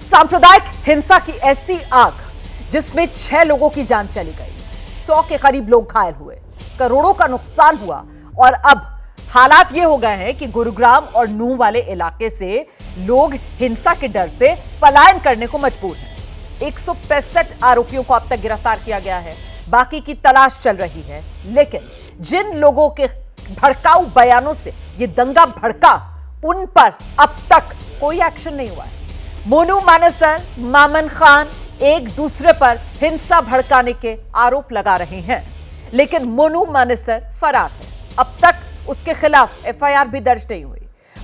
सांप्रदायिक हिंसा की ऐसी आग जिसमें 6 लोगों की जान चली गई, 100 के करीब लोग घायल हुए, करोड़ों का नुकसान हुआ और अब हालात ये हो गए हैं कि गुरुग्राम और नूह वाले इलाके से लोग हिंसा के डर से पलायन करने को मजबूर हैं। 165 आरोपियों को अब तक गिरफ्तार किया गया है, बाकी की तलाश चल रही है। लेकिन जिन लोगों के भड़काऊ बयानों से ये दंगा भड़का, उन पर अब तक कोई एक्शन नहीं हुआ है। मोनू मानेसर, मामन खान एक दूसरे पर हिंसा भड़काने के आरोप लगा रहे हैं, लेकिन मोनू मानेसर फरार है। अब तक उसके खिलाफ एफआईआर भी दर्ज नहीं हुई।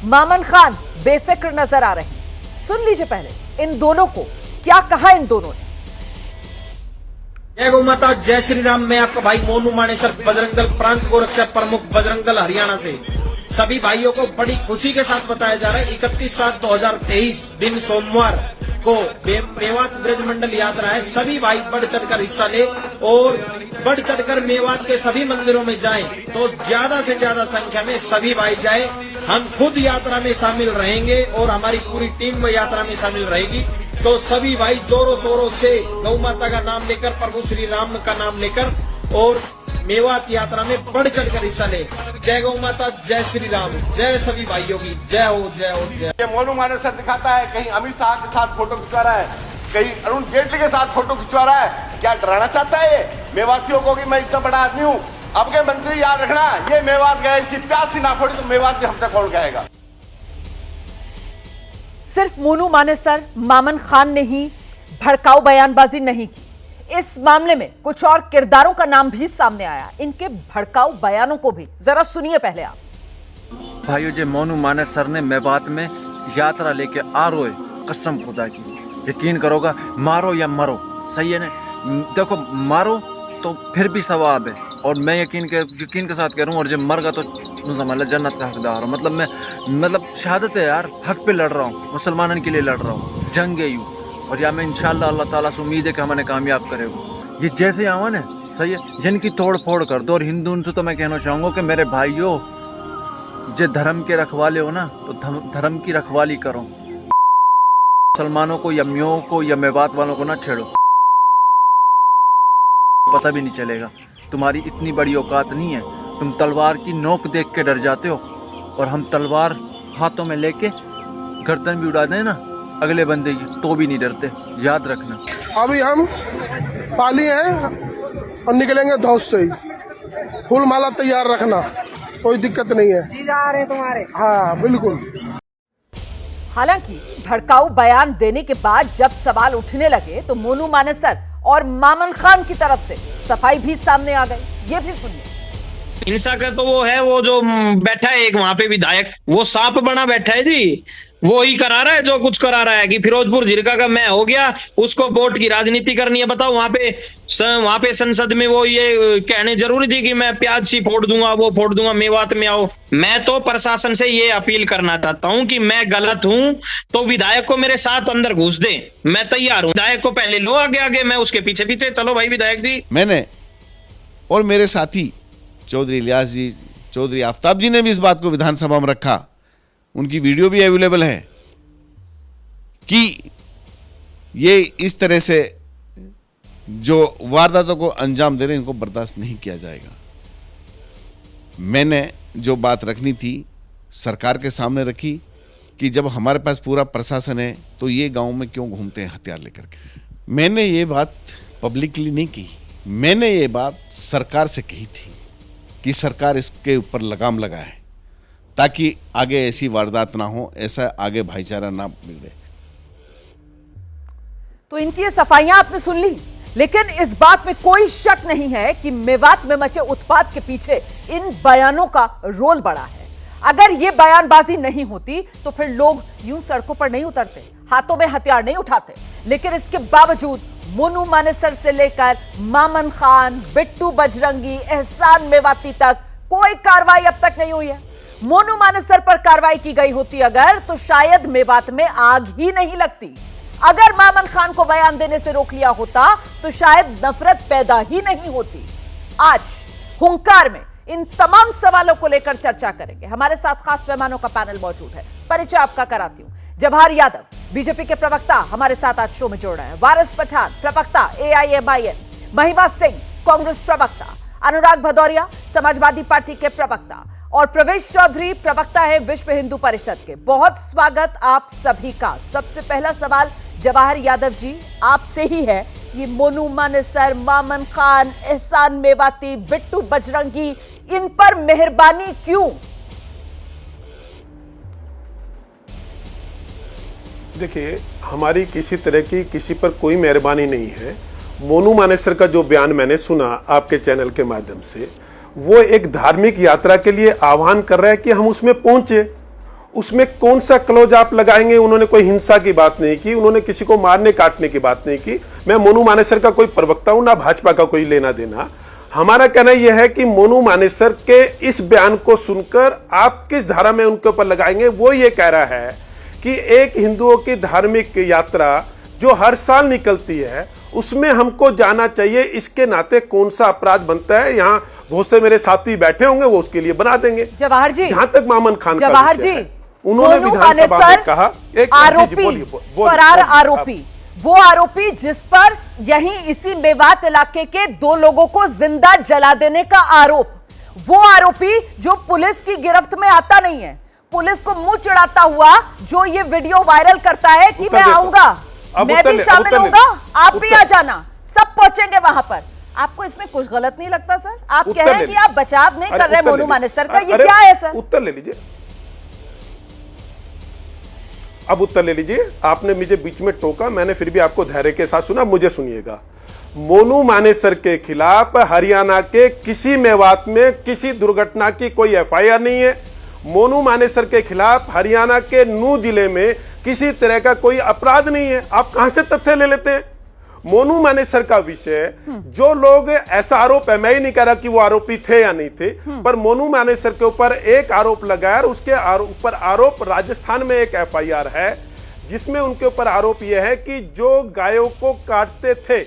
मामन खान बेफिक्र नजर आ रहे हैं। सुन लीजिए पहले इन दोनों को क्या कहा इन दोनों ने। जय गौ माता, जय श्री राम। मैं आपका भाई मोनू मानेसर, बजरंग दल प्रांत गोरक्षा प्रमुख, बजरंग दल हरियाणा से सभी भाइयों को बड़ी खुशी के साथ बताया जा रहा है 31/7/2023 दिन सोमवार को मेवात ब्रज मंडल यात्रा है। सभी भाई बढ़ चढ़कर हिस्सा ले और बढ़ चढ़कर मेवात के सभी मंदिरों में जाएं, तो ज्यादा से ज्यादा संख्या में सभी भाई जाएं। हम खुद यात्रा में शामिल रहेंगे और हमारी पूरी टीम वो यात्रा में शामिल रहेगी। तो सभी भाई जोरों शोरों से गौ माता का नाम लेकर, प्रभु श्री राम का नाम लेकर और मेवात यात्रा में बढ़ चढ़कर हिस्सा ले। जय गौ माता, जय श्री राम, जय सभी भाइयों की जय हो, जय हो, जय। ये मोनू मानेसर दिखाता है, कहीं अमित शाह के साथ फोटो खिंचवा रहा है, कहीं अरुण जेटली के साथ फोटो खिंचवा रहा है। क्या डराना चाहता है ये मेवातियों को कि मैं इतना बड़ा आदमी हूँ? अब के मंत्री याद रखना, ये मेवात गए, इसकी प्यार सी ना फोड़ी तो मेवात भी हमसे कौन कहेगा। सिर्फ मोनू मानेसर, मामन खान ने ही भड़काऊ बयानबाजी नहीं की। इस मामले में कुछ और किरदारों का नाम भी सामने आया। इनके भड़काऊ बयानों को भी जरा सुनिए पहले आप। भाइयों, जो मोनू मानेसर ने मेवात में यात्रा लेके आ रोए, कसम खुदा की यकीन करोगा, मारो या मरो, सही है ना। देखो, मारो तो फिर भी सवाब है, और मैं यकीन के साथ कह रहा हूँ, और जब मर गया तो समझ लो जन्नत का हकदार हूँ। मतलब शहादत है यार, हक पे लड़ रहा हूँ, मुसलमानों के लिए लड़ रहा हूँ, जंग है यूँ। और या मैं इंशाल्लाह अल्लाह ताला से उम्मीद है कि हमें कामयाब करेगा। ये जैसे आवन है, सही है, जिनकी तोड़ फोड़ कर दो। और हिंदू से तो मैं कहना चाहूँगा कि मेरे भाइयों, जो धर्म के रखवाले हो ना, तो धर्म की रखवाली करो। मुसलमानों को या म्यों को या मेवात वालों को ना छेड़ो, पता भी नहीं चलेगा। तुम्हारी इतनी बड़ी औकात नहीं है, तुम तलवार की नोक देख के डर जाते हो, और हम तलवार हाथों में लेके गर्दन भी उड़ा दें ना अगले बंदे की, तो भी नहीं डरते, याद रखना। अभी हम पाली हैं और निकलेंगे धौस से ही। फूल माला तैयार रखना, कोई दिक्कत नहीं है। जी जा रहे तुम्हारे। हाँ बिल्कुल। हालांकि भड़काऊ बयान देने के बाद जब सवाल उठने लगे तो मोनू मानेसर और मामन खान की तरफ से सफाई भी सामने आ गई। ये भी सुनिए। हिंसा का तो वो है, वो जो बैठा है एक वहां पे विधायक, वो सांप बना बैठा है जी। वो ही करा रहा है जो कुछ करा रहा है कि फिरोजपुर झिरका का मैं हो गया, उसको वोट की राजनीति करनी है। बताओ, वहां पे संसद में वो ये कहने जरूरी थी कि मैं प्याज सी फोड़ दूंगा, वो फोड़ दूंगा, मेवात में आओ। मैं तो प्रशासन से ये अपील करना चाहता हूं कि मैं गलत हूं तो विधायक को मेरे साथ अंदर घुस दे, मैं तैयार हूं। विधायक को पहले लो आगे आगे, मैं उसके पीछे पीछे। चलो भाई विधायक जी। मैंने और मेरे साथी चौधरी इलियास जी, चौधरी आफ्ताब जी ने भी इस बात को विधानसभा में रखा, उनकी वीडियो भी अवेलेबल है, कि ये इस तरह से जो वारदातों को अंजाम दे रहे हैं, इनको बर्दाश्त नहीं किया जाएगा। मैंने जो बात रखनी थी सरकार के सामने रखी कि जब हमारे पास पूरा प्रशासन है तो ये गांव में क्यों घूमते हैं हथियार लेकर के। मैंने ये बात पब्लिकली नहीं की, मैंने ये बात सरकार से कही थी कि सरकार इसके ऊपर लगाम लगाए ताकि आगे ऐसी वारदात ना हो, ऐसा आगे भाईचारा ना बिगड़े। तो इनकी ये सफाइयां आपने सुन ली, लेकिन इस बात में कोई शक नहीं है कि मेवात में मचे उत्पात के पीछे इन बयानों का रोल बड़ा है। अगर ये बयानबाजी नहीं होती तो फिर लोग यूं सड़कों पर नहीं उतरते, हाथों में हथियार नहीं उठाते। लेकिन इसके बावजूद मोनू मानेसर से लेकर मामन खान, बिट्टू बजरंगी, एहसान मेवाती तक कोई कार्रवाई अब तक नहीं हुई है। मोनू मानेसर पर कार्रवाई की गई होती अगर, तो शायद मेवात में आग ही नहीं लगती। अगर मामन खान को बयान देने से रोक लिया होता तो शायद नफरत पैदा ही नहीं होती। आज हुंकार में इन तमाम सवालों को लेकर चर्चा करेंगे। हमारे साथ खास मेहमानों का पैनल मौजूद है। परिचय आपका कराती हूं। जवाहर यादव बीजेपी के प्रवक्ता हमारे साथ आज शो में जोड़ रहे हैं। वारिस पठान प्रवक्ता AIMIM, महिमा सिंह कांग्रेस प्रवक्ता, अनुराग भदौरिया समाजवादी पार्टी के प्रवक्ता और प्रवेश चौधरी प्रवक्ता है विश्व हिंदू परिषद के। बहुत स्वागत आप सभी का। सबसे पहला सवाल जवाहर यादव जी आपसे ही है। ये मोनू मानेसर, मामन खान, एहसान मेवाती, बिट्टू बजरंगी, इन पर मेहरबानी क्यों? देखिए, हमारी किसी तरह की किसी पर कोई मेहरबानी नहीं है। मोनू मानेसर का जो बयान मैंने सुना आपके चैनल के माध्यम से, वो एक धार्मिक यात्रा के लिए आह्वान कर रहा है कि हम उसमें पहुंचे। उसमें कौन सा क्लोज आप लगाएंगे? उन्होंने कोई हिंसा की बात नहीं की, उन्होंने किसी को मारने काटने की बात नहीं की। मैं मोनू मानेसर का कोई प्रवक्ता हूं, ना भाजपा का कोई लेना देना। हमारा कहना यह है कि मोनू मानेसर के इस बयान को सुनकर आप किस धारा में उनके ऊपर लगाएंगे? वो ये कह रहा है कि एक हिंदुओं की धार्मिक यात्रा जो हर साल निकलती है उसमें हमको जाना चाहिए। इसके नाते कौन सा अपराध बनता है? यहाँ बहुत से मेरे साथी बैठे होंगे, वो उसके लिए बना देंगे। जवाहर जी, जहां तक मामन खान जवाहर जी, उन्होंने विधानसभा में कहा एक आरोपी, फरार आरोपी, वो आरोपी जिस पर यहीं इसी मेवात इलाके के 2 लोगों को जिंदा जला देने का आरोप, वो आरोपी जो पुलिस की गिरफ्त में आता नहीं है, पुलिस को मुंह चिढ़ाता हुआ जो ये वीडियो वायरल करता है कि मैं आऊंगा, मैं भी शामिल होऊंगा, आप भी आ जाना, सब पहुंचेंगे वहां पर। आपको इसमें कुछ गलत नहीं लगता सर? आप कह रहे हैं कि आप बचाव नहीं कर रहे मोनू मानेसर का, ये क्या है सर? उत्तर ले लीजिए, अब उत्तर ले लीजिए। आपने मुझे बीच में टोका, मैंने फिर भी आपको धैर्य के साथ सुना। मुझे सुनिएगा, मोनू मानेसर के खिलाफ हरियाणा के किसी मेवात में किसी दुर्घटना की कोई FIR नहीं है। मोनू मानेसर के खिलाफ हरियाणा के नूह जिले में किसी तरह का कोई अपराध नहीं है। आप कहां से तथ्य ले लेते हैं? मोनू मानेसर का विषय, जो लोग ऐसा आरोप है, मैं ही नहीं कह रहा कि वो आरोपी थे या नहीं थे, पर मोनू मानेसर के ऊपर एक आरोप लगाया और उसके ऊपर आरोप राजस्थान में एक FIR है जिसमें उनके ऊपर आरोप यह है कि जो गायों को काटते थे,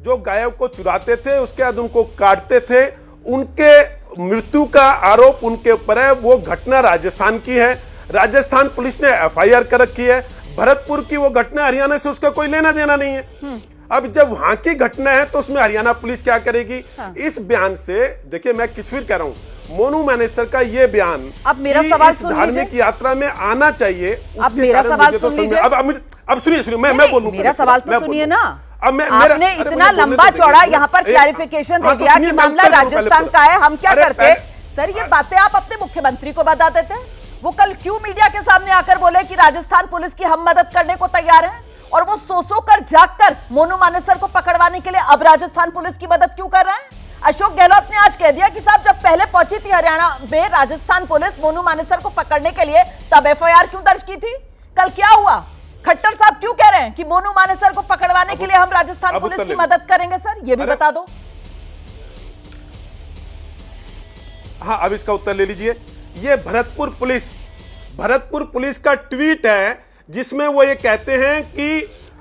जो गायों को चुराते थे, उसके बाद उनको काटते थे, उनके मृत्यु का आरोप उनके ऊपर है। वो घटना राजस्थान की है, राजस्थान पुलिस ने FIR कर रखी है। भरतपुर की वो घटना हरियाणा से उसका कोई लेना देना नहीं है। अब जब वहां की घटना है तो उसमें हरियाणा पुलिस क्या करेगी? इस बयान से देखिए, मैं किस फिर कह रहा हूं, मोनू मानेसर का ये बयान, अब मेरा सवाल सुन लीजिए, धार्मिक यात्रा में आना चाहिए। अब मेरा सवाल सुन लीजिए। अब सुनिए, मैं बोलूं, मेरा सवाल तो सुनिए ना। अब आपने इतना लंबा चौड़ा यहाँ पर क्लैरिफिकेशन दे दिया कि मामला राजस्थान का है, हम क्या करते? सर, ये बातें आप अपने मुख्यमंत्री को बता देते। वो कल क्यों मीडिया के सामने आकर बोले कि राजस्थान पुलिस की हम मदद करने को तैयार है, और वो सो कर जागकर मोनू मानेसर को पकड़वाने के लिए अब राजस्थान पुलिस की मदद क्यों कर रहे हैं? अशोक गहलोत ने आज कह दिया कि साहब, जब पहले पहुंची थी हरियाणा में राजस्थान पुलिस मोनू मानेसर को पकड़ने के लिए, तब FIR क्यों दर्ज की थी? कल क्या हुआ? खट्टर साहब क्यों कह रहे हैं कि मोनू मानेसर को पकड़वाने के लिए हम राजस्थान पुलिस की मदद करेंगे? सर, ये भी बता दो। हाँ, अब इसका उत्तर ले लीजिए। ये भरतपुर पुलिस का ट्वीट है जिसमें वो ये कहते हैं कि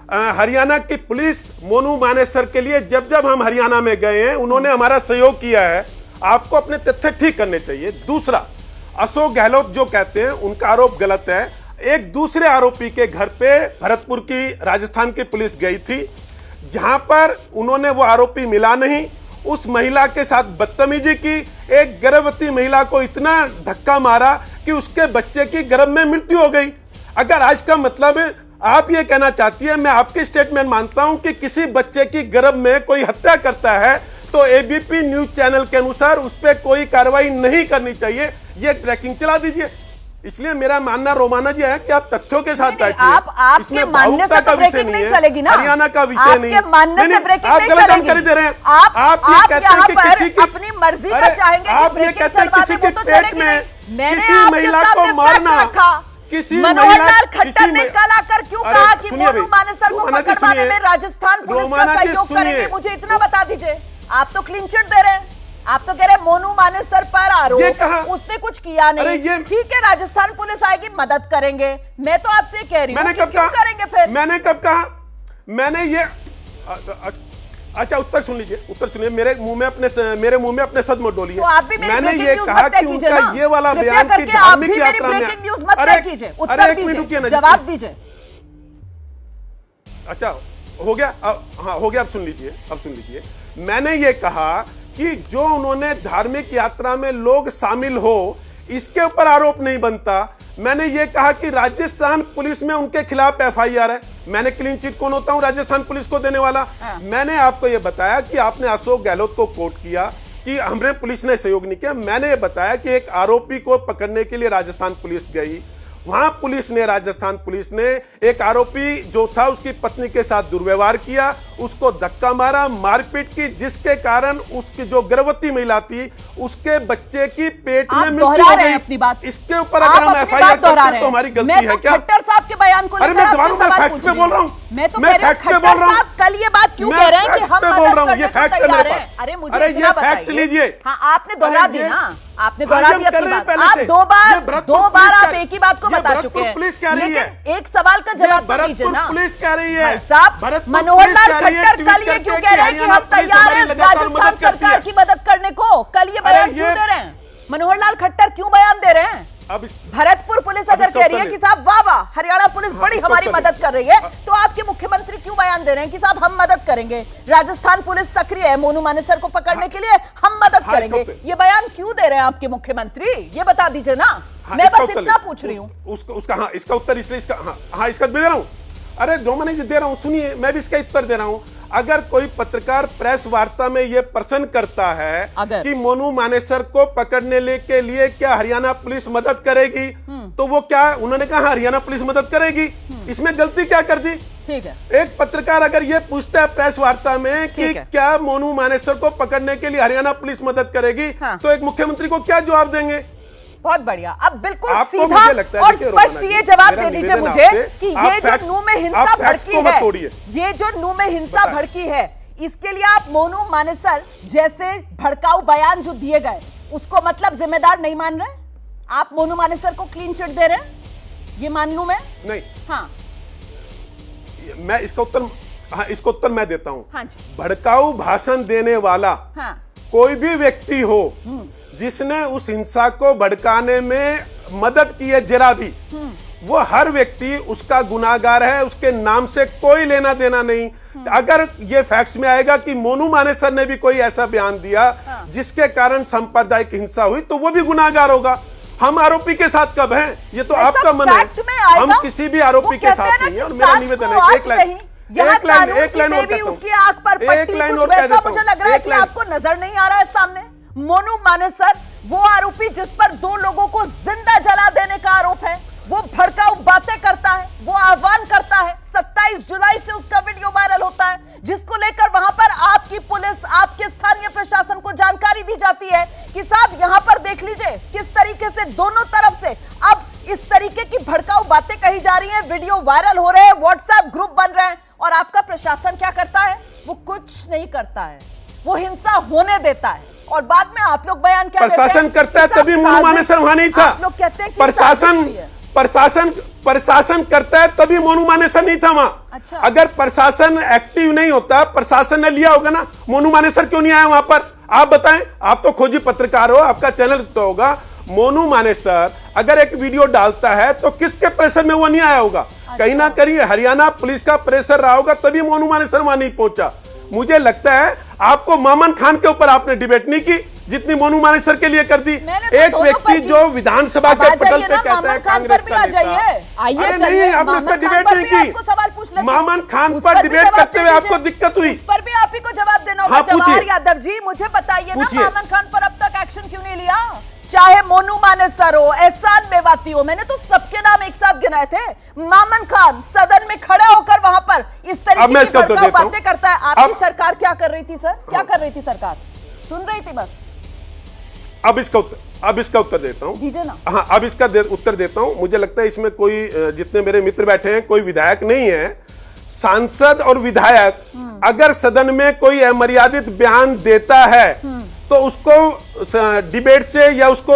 हरियाणा की पुलिस मोनू मानेसर के लिए जब जब हम हरियाणा में गए हैं उन्होंने हमारा सहयोग किया है। आपको अपने तथ्य ठीक करने चाहिए। दूसरा, अशोक गहलोत जो कहते हैं उनका आरोप गलत है। एक दूसरे आरोपी के घर पे भरतपुर की राजस्थान की पुलिस गई थी, जहां पर उन्होंने वो आरोपी मिला नहीं, उस महिला के साथ बदतमीजी की, एक गर्भवती महिला को इतना धक्का मारा कि उसके बच्चे की गर्भ में मृत्यु हो गई। अगर आज का मतलब आप ये कहना चाहती है, मैं आपकी स्टेटमेंट मानता हूं कि किसी बच्चे की गर्भ में कोई हत्या करता है तो ABP न्यूज चैनल के अनुसार उस पर कोई कार्रवाई नहीं करनी चाहिए, ये ट्रैकिंग चला दीजिए। इसलिए मेरा मानना रोमाना जी है कि आप तथ्यों के साथ बैठिए। इसमें भावुकता का विषय नहीं है, हरियाणा का विषय नहीं है। आप गलत जानकारी दे रहे हैं। आप ये कहते हैं कि किसी की अपनी मर्जी का चाहेंगे, आप ये कहते हैं किसी के पेट में किसी महिला को मारना, किसी खट्टर ने कल आकर क्यों कहा कि मोनू मानेसर को पकड़वाने में राजस्थान पुलिस का सहयोग करेंगे? मुझे इतना बता दीजिए। आप तो क्लीन चिट दे रहे हैं, आप तो कह रहे हैं मोनू मानेसर पर आरोप, उसने कुछ किया नहीं, ठीक है राजस्थान पुलिस आएगी मदद करेंगे। मैं तो आपसे कह रही हूँ, क्यों करेंगे फिर? मैंने कब कहा? मैंने ये अच्छा उत्तर सुन लीजिए, उत्तर सुनिए। मेरे मुंह में अपने सद मत डोलिए। तो आप भी मेरी मैंने breaking ये news कहा मत तय कि कीजिए उनका ना। ये वाला कृपया बयान की करके आप धार्मिक भी मेरी यात्रा में, breaking news मत तय कीजिए, उत्तर एक मिनट रुकिए दीजिए, ना, जवाब दीजिए। अच्छा हो गया हाँ हो गया, अब सुन लीजिए। मैंने ये कहा कि जो उन्होंने धार्मिक यात्रा में लोग शामिल हो, इसके ऊपर आरोप नहीं बनता। मैंने ये कहा कि राजस्थान पुलिस में उनके खिलाफ एफआईआर है। मैंने क्लीन चिट कौन होता हूं राजस्थान पुलिस को देने वाला? मैंने आपको ये बताया कि आपने अशोक गहलोत को कोर्ट किया कि हमने पुलिस ने सहयोग नहीं किया। मैंने ये बताया कि एक आरोपी को पकड़ने के लिए राजस्थान पुलिस गई, वहां राजस्थान पुलिस ने एक आरोपी जो था उसकी पत्नी के साथ दुर्व्यवहार किया, उसको धक्का मारा, मारपीट की, जिसके कारण उसकी जो गर्भवती महिला थी उसके बच्चे की पेट में मृत्यु हो गई। अपनी बात इसके ऊपर अगर हम एफआईआर करते तो हमारी गलती है क्या? खट्टर साहब के बयान को अरे मैं दोबारा मैं फैक्ट्स पे बोल रहा हूँ, मैं तो मैं फैक्ट्स पे बोल रहा हूँ। कल ये बात क्यों कह रहे हैं कि हम बोल रहा हूँ, ये मदद करने फैक्ट्स को है मेरे तैयार हैं? पास। अरे मुझे अरे इतना ये फैक्ट्स बताइए। लीजिए। हाँ आपने दोहरा दी ना, आपने दोहरा दी अपनी बात। पहले आप से। दो बार आप एक ही बात को बता चुके हैं। पुलिस कह रही है, लेकिन एक सवाल का जवाब तो दीजिए ना। पुलिस कह रही है भाई साहब, मनोहर लाल खट्टर कल ये क्यों कह रहे हैं कि हम तैयार हैं राजस्थान सरकार की मदद करने को? कल ये बयान क्यों दे रहे हैं? मनोहर लाल खट्टर क्यों बयान दे रहे हैं? अब भरतपुर पुलिस अगर कह रही है कि साहब वाह वाह हरियाणा पुलिस बड़ी हमारी मदद कर रही है, तो आपके मुख्यमंत्री क्यों बयान दे रहे हैं कि साहब हम मदद करेंगे, राजस्थान पुलिस सक्रिय है मोनू मानेसर को पकड़ने के लिए, हम मदद करेंगे? ये बयान क्यों दे रहे हैं आपके मुख्यमंत्री? ये बता दीजिए ना। मैं बस इतना पूछ रही हूँ। इसका उत्तर इसलिए इसका दे रहा हूँ। अरे जो मैंने दे रहा हूँ सुनिए, मैं भी इसका उत्तर दे रहा हूँ। अगर कोई पत्रकार प्रेस वार्ता में यह प्रश्न करता है कि मोनू मानेसर को पकड़ने के लिए क्या हरियाणा पुलिस मदद करेगी, तो वो क्या उन्होंने कहा हरियाणा पुलिस मदद करेगी, इसमें गलती क्या कर दी? ठीक है, एक पत्रकार अगर ये पूछता है प्रेस वार्ता में कि क्या मोनू मानेसर को पकड़ने के लिए हरियाणा पुलिस मदद करेगी, तो एक मुख्यमंत्री को क्या जवाब देंगे? बहुत बढ़िया। अब बिल्कुल सीधा और स्पष्ट ये जवाब दे दीजिए मुझे कि ये जो नू में हिंसा भड़की है, ये जो नू में हिंसा भड़की है, इसके लिए आप मोनू मानेसर जैसे भड़काऊ बयान जो दिए गए उसको मतलब जिम्मेदार नहीं मान रहे? आप मोनू मानेसर को क्लीन चिट दे रहे हैं, ये मान लूं मैं? नहीं। हाँ, मैं इसका उत्तर मैं देता हूं। हाँ जी। भड़काऊ भाषण देने वाला कोई भी व्यक्ति हो जिसने उस हिंसा को भड़काने में मदद की है जरा भी, वो हर व्यक्ति उसका गुनाहगार है, उसके नाम से कोई लेना देना नहीं। अगर ये फैक्ट्स में आएगा कि मोनू मानेसर ने भी कोई ऐसा बयान दिया जिसके कारण सांप्रदायिक हिंसा हुई, तो वो भी गुनाहगार होगा। हम आरोपी के साथ कब हैं? ये तो आपका मन है, हम किसी भी आरोपी के साथ नहीं है। और मेरा निवेदन है एक लाइन उसकी आंख पर पट्टी, कुछ वैसा मुझे लग रहा है कि आपको नजर नहीं आ रहा है सामने। मोनू मानेसर वो आरोपी जिस पर 2 लोगों को जिंदा जला देने का आरोप है, वो भड़काऊ बातें करता है, वो आह्वान करता है। 27 जुलाई से उसका वीडियो वायरल होता है, जिसको लेकर वहां पर आपकी पुलिस, आपके स्थानीय प्रशासन को जानकारी दी जाती है कि साहब यहां पर देख लीजिए किस तरीके से दोनों तरफ से अब इस तरीके की भड़काऊ बातें कही जा रही हैं, वीडियो वायरल हो रहे हैं, व्हाट्सएप ग्रुप बन रहे हैं, और आपका प्रशासन क्या करता है? वो कुछ नहीं करता है, वो हिंसा होने देता है। और बाद में आप लोग बयान क्या प्रशासन करता है, तभी मोनू मानेसर वहां नहीं था। आप लोग कहते हैं कि प्रशासन करता है तभी मोनू मानेसर नहीं था वहां। अच्छा। अगर प्रशासन एक्टिव नहीं होता, प्रशासन ने लिया होगा ना, मोनू मानेसर क्यों नहीं आया वहां पर? आप बताएं, आप तो खोजी पत्रकार हो, आपका चैनल तो होगा। मोनू मानेसर अगर एक वीडियो डालता है तो किसके प्रेशर में वो नहीं आया होगा? कहीं ना कहीं हरियाणा पुलिस का प्रेशर रहा होगा, तभी मोनू मानेसर वहां नहीं पहुंचा। मुझे लगता है आपको मामन खान के ऊपर आपने डिबेट नहीं की जितनी मोनू मानेसर के लिए कर दी। एक व्यक्ति जो विधानसभा के पटल पे कहता है कांग्रेस का नेता, अरे नहीं, आपने इस पर डिबेट नहीं की। मामन खान पर डिबेट करते हुए आपको दिक्कत हुई, उस पर भी आप ही को जवाब देना होगा। जवाहर यादव जी, मुझे बताइए ना, मामन खान पर अब तक एक्शन क्यों नहीं लिया? चाहे मोनू मानेसर हो, एहसान मेवाती हो, मैंने तो सबके नाम एक साथ गिनाए थे। मामन खान सदन में खड़ा होकर वहां पर इस तरीके की भड़काऊ बातें करता है। आपकी सरकार क्या कर रही थी सर? क्या कर रही थी सरकार? सुन रही थी बस। अब इसका उत्तर देता हूं। दीजिए ना। हाँ, अब इसका उत्तर देता हूं। मुझे लगता है इसमें कोई, जितने मेरे मित्र बैठे हैं, कोई विधायक नहीं है। सांसद और विधायक अगर सदन में कोई अमर्यादित बयान देता है तो उसको डिबेट से या उसको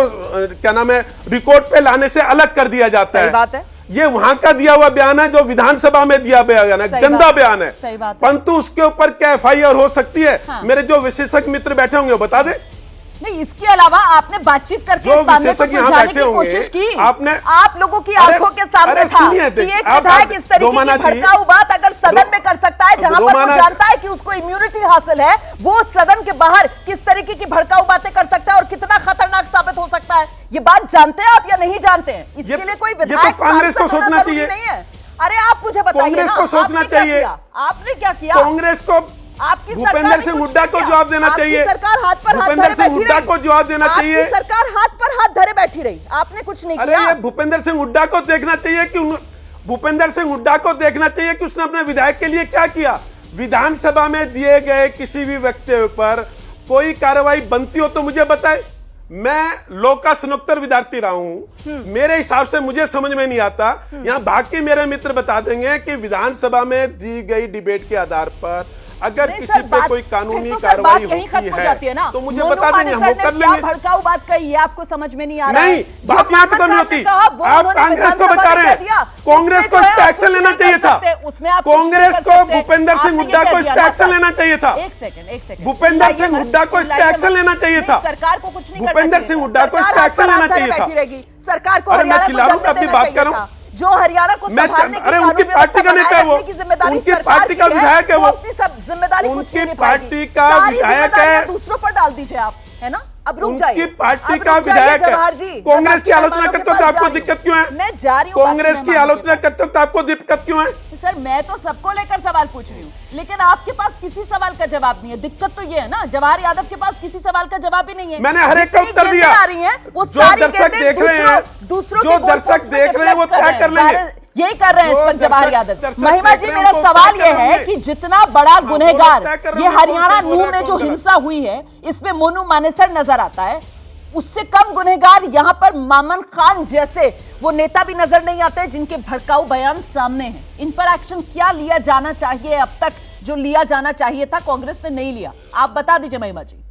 क्या नाम है रिकॉर्ड पे लाने से अलग कर दिया जाता है। बात है। ये वहां का दिया हुआ बयान है जो विधानसभा में दिया बयान है, गंदा बयान है। सही बात है। परंतु उसके ऊपर क्या FIR हो सकती है? हाँ। मेरे जो विशेषज्ञ मित्र बैठे होंगे वो बता दे। नहीं, इसके अलावा आपने बातचीत करके जो इस मामले को विशेषज्ञ यहाँ सुलझाने बैठे की होंगे, कोशिश की। आपने आप लोगों की अरे- आंखों के सामने अरे था सुनिए, कि एक आप- विधायक इस तरीके रोमाना की जी- भड़काऊ बात अगर सदन में कर सकता है, जहां पर वो रोमाना- जानता है कि उसको इम्यूनिटी हासिल है, वो सदन के बाहर किस तरीके की भड़काऊ बातें कर सकता है और कितना खतरनाक साबित हो सकता है, ये बात जानते हैं आप या नहीं जानते हैं? इसके लिए कोई विधायक कांग्रेस को सांसद होना सोचना जरूरी चाहिए। नहीं है। अरे आप मुझे बताइए कांग्रेस ना, को सोचना आपने क्या चाहिए। किया? आपने क्या किया? कांग्रेस को आपकी भूपेंद्र सरकार ने सिंह कुछ हुड्डा नहीं को किया। जवाब देना आपकी चाहिए। सरकार हाथ पर हाथ भूपेंद्र धरे सिंह बैठी हुड्डा रही। को जवाब देना आपकी चाहिए। सरकार हाथ पर हाथ धरे बैठी रही, आपने कुछ नहीं अरे किया। ये भूपेंद्र सिंह हुड्डा को देखना चाहिए कि भूपेंद्र सिंह हुड्डा को देखना चाहिए कि उसने अपने विधायक के लिए क्या किया। विधानसभा में दिए गए किसी भी व्यक्ति पर कोई कार्रवाई बनती हो तो मुझे बताए। मैं लॉ का स्नातक विद्यार्थी रहा हूं, मेरे हिसाब से मुझे समझ में नहीं आता। यहां बाकी मेरे मित्र बता देंगे कि विधानसभा में दी गई डिबेट के आधार पर अगर नहीं किसी सर, पे बात- कोई कानूनी फिर तो सर कार्रवाई बात यहीं होती खत्म हो जाती है ना। तो मुझे मोनू बता देंगे, मानेसर हम वो ने कर क्या लेंगे। भड़काऊ बात कही है आपको समझ में नहीं आ रहा नहीं, है। बात जो यहाँ मामन खत्म नहीं खान होती। ने कहा, वो आप उन्होंने कांग्रेस को विधानसभा बता में रहे कह दिया। हैं, कांग्रेस उसमें को जो है इस पे आप एक्शन कुछ लेना नहीं चाहिए कर था। सकते, उसमें आप कुछ नहीं कांग्रेस कर को सकते। भूपेंद्र सिंह आपने ये हुड्डा कह को इस दिया पे ना एक्शन सर। लेना चाहिए था। एक सेकंड भूपेंद्र सिंह हुड्डा को इस पे एक्शन लेना चाहिए था। सरकार को कुछ नहीं करना भूपेंद्र चाहिए सिंह था। हुड्डा को इस पे सरकार एक्शन हाथ पर लेना हाथ धरे चाहिए था। बैठी रहेगी। सरकार को अरे मैं हरियाणा को चिल्ला रहा हूं, जल्दी अपनी देना बात चाहिए कर रहा हूं। था। जो हरियाणा को मैं- संभालने की अरे कानून उनकी व्यवस्था पार्टी का बनाए नेता है वो। रखने की जिम्मेदारी उनकी सरकार पार्टी की का विधायक है वो। अपनी सब जिम्मेदारी कुछ उनकी नहीं निभाएगी। पार्टी का सारी विधायक जिम्मेदारियां है। दूसरों पर डाल दीजिए आप, है ना? अब रुक उनकी जाइए। पार्टी अब का रुक जाइए विधायक है। जवाहर जी। कांग्रेस की मैं आलोचना बाकी करते हो तो मेहमानों के आपको पास जा दिक्कत रही क्यों है? हूं। मैं जा रही हूं कांग्रेस बाकी की मेहमानों आलोचना के पास। करते हो तो आपको दिक्कत क्यों है? सर मैं तो सबको लेकर सवाल पूछ रही हूँ, लेकिन आपके पास किसी सवाल का जवाब नहीं है। दिक्कत तो ये है ना, जवाहर यादव के पास किसी सवाल का जवाब ही नहीं है। मैंने हर एक का जितनी उत्तर गेंदें दिया। आ रही हैं, वो जो सारी दर्शक गेंदें देख रहे हैं, दूसरों जो के गोल दर्शक पोस्ट में देख रहे हैं, वो deflect तय कर लेंगे। यही कर रहे हैं इस जो वक्त जवाहर दर्शक यादव। महिमा जी, देख रहे हैं, मेरा उनको सवाल तय ये कर है लेंगे। कि जितना बड़ा वो गुनहगार तय कर ये लेंगे, हरियाणा कौन सा नूह बोला, में जो कौन गलत। हिंसा हुई है, इसमें मोनू मानेसर नजर आता है। उससे कम गुनहगार यहां पर मामन खान जैसे वो नेता भी नजर नहीं आते जिनके भड़काऊ बयान सामने हैं। इन पर एक्शन क्या लिया जाना चाहिए? अब तक जो लिया जाना चाहिए था कांग्रेस ने नहीं लिया, आप बता दीजिए महिमा जी।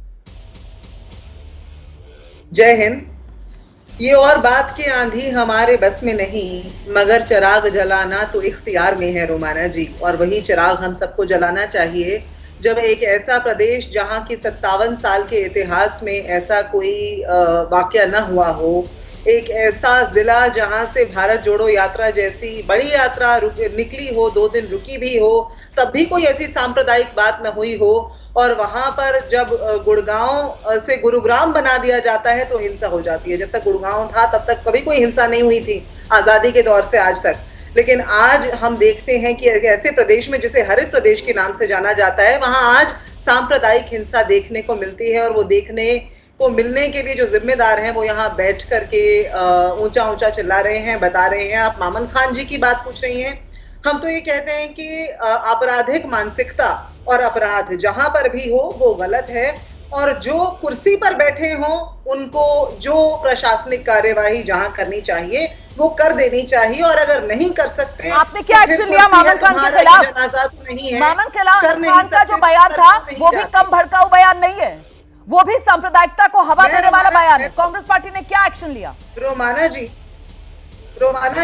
जय हिंद। ये और बात की आंधी हमारे बस में नहीं, मगर चिराग जलाना तो इख्तियार में है रोमाना जी, और वही चिराग हम सबको जलाना चाहिए जब एक ऐसा प्रदेश जहां की 57 साल के इतिहास में ऐसा कोई वाकया न हुआ हो, एक ऐसा जिला जहां से भारत जोड़ो यात्रा जैसी बड़ी यात्रा निकली हो, 2 दिन रुकी भी हो, तब भी कोई ऐसी सांप्रदायिक बात न हुई हो, और वहां पर जब गुड़गांव से गुरुग्राम बना दिया जाता है तो हिंसा हो जाती है। जब तक गुड़गांव था तब तक कभी कोई हिंसा नहीं हुई थी, आजादी के दौर से आज तक। लेकिन आज हम देखते हैं कि ऐसे प्रदेश में जिसे हरित प्रदेश के नाम से जाना जाता है, वहां आज सांप्रदायिक हिंसा देखने को मिलती है, और वो देखने को मिलने के लिए जो जिम्मेदार हैं वो यहाँ बैठ करके ऊंचा ऊंचा चिल्ला रहे हैं, बता रहे हैं। आप मामन खान जी की बात पूछ रही हैं। हम तो ये कहते हैं कि आपराधिक मानसिकता और अपराध जहां पर भी हो वो गलत है, और जो कुर्सी पर बैठे हों उनको जो प्रशासनिक कार्यवाही जहां करनी चाहिए वो कर देनी चाहिए, और अगर नहीं कर सकते आपने क्या एक्शन लिया मामन खान के खिलाफ? जनाजा तो नहीं है। मामन खान का जो बयान था वो भी कम भड़काऊ बयान नहीं है, वो भी सांप्रदायिकता को हवा देने वाला बयान है। कांग्रेस पार्टी ने क्या एक्शन लिया? रोमाना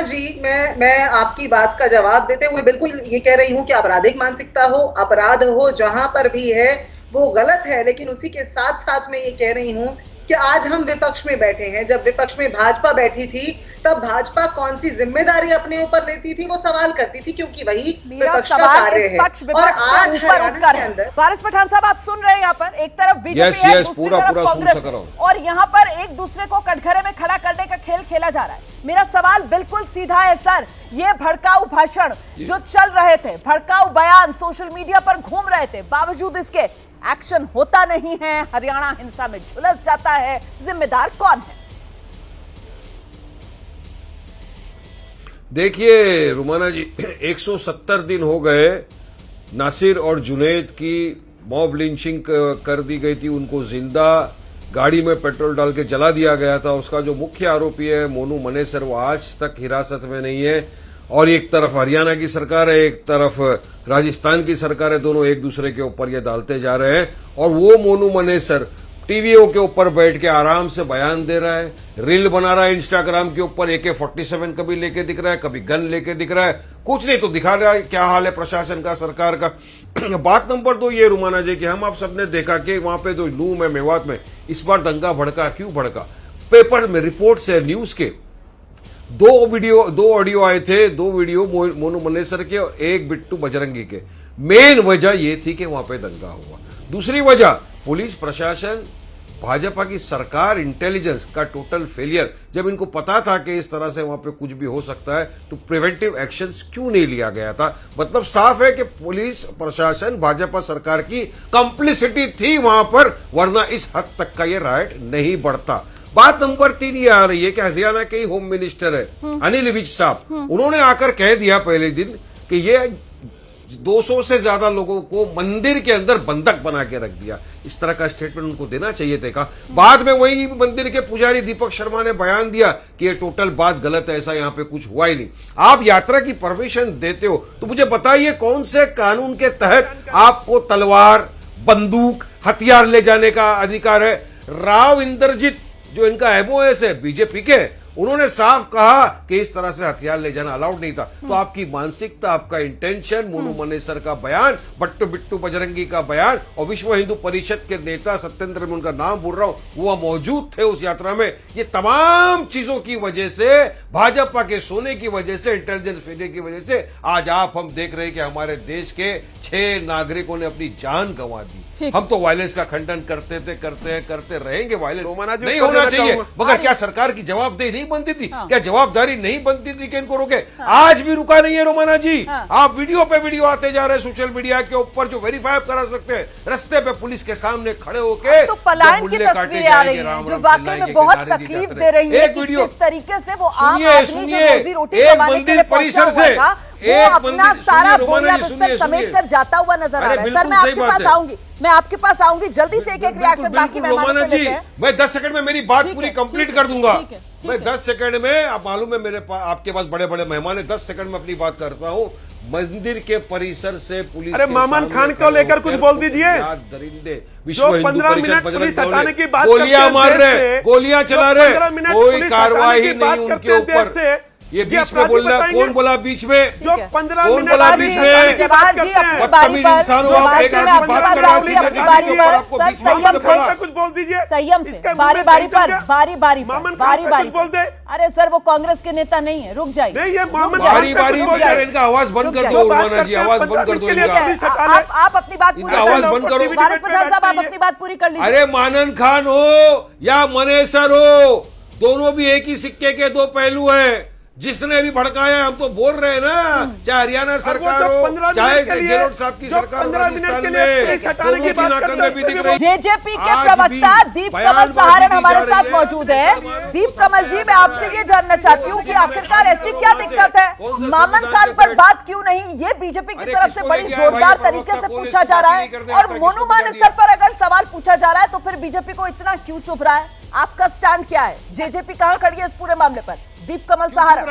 जी, मैं आपकी बात का जवाब देते हुए बिल्कुल ये कह रही हूँ कि आपराधिक मानसिकता हो, अपराध हो, जहां पर भी है वो गलत है। लेकिन उसी के साथ साथ मैं ये कह रही हूँ कि आज हम विपक्ष में बैठे हैं। जब विपक्ष में भाजपा बैठी थी तब भाजपा कौन सी जिम्मेदारी अपने ऊपर लेती थी, वो सवाल करती थी, क्योंकि वही विपक्ष का कार्य है। और आज हरियाणा के अंदर वारिस पठान साहब, आप सुन रहे हैं यहाँ पर एक तरफ बीजेपी है, दूसरी तरफ कांग्रेस, और यहाँ पर एक दूसरे को कटघरे में खड़ा करने का खेल खेला जा रहा है। मेरा सवाल बिल्कुल सीधा है सर, ये भड़काऊ भाषण जो चल रहे थे, भड़काऊ बयान सोशल मीडिया पर घूम रहे थे, बावजूद इसके एक्शन होता नहीं है, हरियाणा हिंसा में झुलस जाता है, जिम्मेदार कौन है? देखिए रुमाना जी, 170 दिन हो गए नासिर और जुनैद की मॉब लिंचिंग कर दी गई थी, उनको जिंदा गाड़ी में पेट्रोल डाल के जला दिया गया था। उसका जो मुख्य आरोपी है मोनू मानेसर, वो आज तक हिरासत में नहीं है, और एक तरफ हरियाणा की सरकार है, एक तरफ राजस्थान की सरकार है, दोनों एक दूसरे के ऊपर ये डालते जा रहे हैं। और वो मोनू मानेसर टीवीओ के ऊपर बैठ के आराम से बयान दे रहा है, रील बना रहा है इंस्टाग्राम के ऊपर, AK-47 कभी लेके दिख रहा है, कभी गन लेके दिख रहा है, कुछ नहीं तो दिखा रहा है क्या हाल है प्रशासन का, सरकार का। बात नंबर 2 ये रुमाना जी कि हम आप सबने देखा कि वहां पे जो लू में मेवात में इस बार दंगा भड़का, क्यों भड़का? पेपर में रिपोर्ट्स है न्यूज के, 2 ऑडियो आए थे, 2 वीडियो मोनू मनेसर के और 1 बिट्टू बजरंगी के। मेन वजह ये थी कि वहां पे दंगा हुआ। दूसरी वजह पुलिस प्रशासन, भाजपा की सरकार, इंटेलिजेंस का टोटल फेलियर। जब इनको पता था कि इस तरह से वहां पे कुछ भी हो सकता है तो प्रिवेंटिव एक्शंस क्यों नहीं लिया गया था? मतलब साफ है कि पुलिस प्रशासन, भाजपा सरकार की कंप्लिसिटी थी वहां पर, वरना इस हद तक का ये राइट नहीं बढ़ता। बात नंबर 3 ये आ रही है कि हरियाणा के ही होम मिनिस्टर है अनिल विज साहब, उन्होंने आकर कह दिया पहले दिन कि ये 200 से ज्यादा लोगों को मंदिर के अंदर बंधक बना के रख दिया। इस तरह का स्टेटमेंट उनको देना चाहिए था। बाद में वही मंदिर के पुजारी दीपक शर्मा ने बयान दिया कि ये टोटल बात गलत है, ऐसा यहां पे कुछ हुआ ही नहीं। आप यात्रा की परमिशन देते हो तो मुझे बताइए कौन से कानून के तहत आपको तलवार, बंदूक, हथियार ले जाने का अधिकार है? राव इंद्रजीत जो इनका एमओएस है बीजेपी के, उन्होंने साफ कहा कि इस तरह से हथियार ले जाना अलाउड नहीं था। तो आपकी मानसिकता, आपका इंटेंशन, मोनू मनेसर का बयान, बिट्टू बजरंगी का बयान और विश्व हिंदू परिषद के नेता सत्येंद्र, में उनका नाम बोल रहा हूं, वो मौजूद थे उस यात्रा में। ये तमाम चीजों की वजह से, भाजपा के सोने की वजह से, इंटेलिजेंस फेलियर की वजह से आज हम देख रहे हैं कि हमारे देश के 6 नागरिकों ने अपनी जान गंवा दी। हम तो वायलेंस का खंडन करते थे, करते रहेंगे। वायलेंस नहीं होना चाहिए, मगर क्या सरकार की जवाबदेही नहीं बनती थी? क्या जवाबदारी नहीं बनती थी कि इनको रोके? आज भी रुका नहीं है रोमाना जी। आप वीडियो पे वीडियो आते जा रहे हैं सोशल मीडिया के ऊपर जो वेरीफाई करा सकते हैं, रास्ते पे पुलिस के सामने खड़े होके तो पलायन की तस्वीरें आ रही हैं जो वाकई में बहुत तकलीफ दे रही है कि किस तरीके से वो आम आदमी जो रोजी रोटी कमाने के लिए पहुंचा हुआ था, वो अपना सारा बोरिया बिस्तर समेट कर जाता हुआ नजर आ रहा है। सर मैं आपके पास आऊंगी जल्दी से एक रिएक्शन बाकी मेहमानों से लेते हैं। मैं 10 सेकंड में मेरी बात पूरी कंप्लीट कर दूंगा। मैं 10 सेकंड में, आप मालूम है मेरे पास आपके पास बड़े बड़े मेहमान है, 10 सेकंड में अपनी बात करता हूं। मंदिर के परिसर से पुलिस, अरे मामन खान को लेकर कुछ बोल दीजिए। दरिंदे जो 15 मिनट पुलिस हटाने की बात गोलियां मार रहे, गोलियां चला रहे, कोई कार्रवाई नहीं उनके ऊपर। ये बीच में बोलना, कौन बोला बीच में? जो 15 कौन मिनट बोला बीच में? जवाहर जी अपनी बारी पर, जवाहर जी मैं आपके पास आऊंगी अपनी बारी पर। सर संयम से कुछ बोल दीजिए, संयम से, बारी बारी पर। अरे सर वो कांग्रेस के नेता नहीं है, रुक जाइए। नहीं ये बारी पर इनका आवाज बंद कर दो, उर्माना जी आवाज बंद कर दो। आप अपनी बात पूरी आवाज बंद करो। वारिस पठान साहब आप अपनी बात पूरी कर लीजिए। अरे मानन खान हो या मनेसर हो, दोनों भी एक ही सिक्के के 2 पहलू हैं। जिसने भी भड़काया, हम तो बोल रहे हैं ना, चाहे हरियाणा सरकार हो, चाहे गहलोत साहब की सरकार, 15 मिनट के लिए पुलिस हटाने की बात करते हैं। जेजेपी के प्रवक्ता दीप कमल सहारण हमारे साथ मौजूद है। दीप कमल जी मैं आपसे ये जानना चाहती हूँ कि आखिरकार ऐसी क्या दिक्कत है, मामन खान पर बात क्यों नहीं, ये बीजेपी की तरफ से बड़ी जोरदार तरीके से पूछा जा रहा है, और मोनू मनेसर पर अगर सवाल पूछा जा रहा है तो फिर बीजेपी को इतना क्यों चुप रहा है? आपका स्टैंड क्या है? जेजेपी कहां खड़ी है इस पूरे मामले पर? दीप कमल सहारण।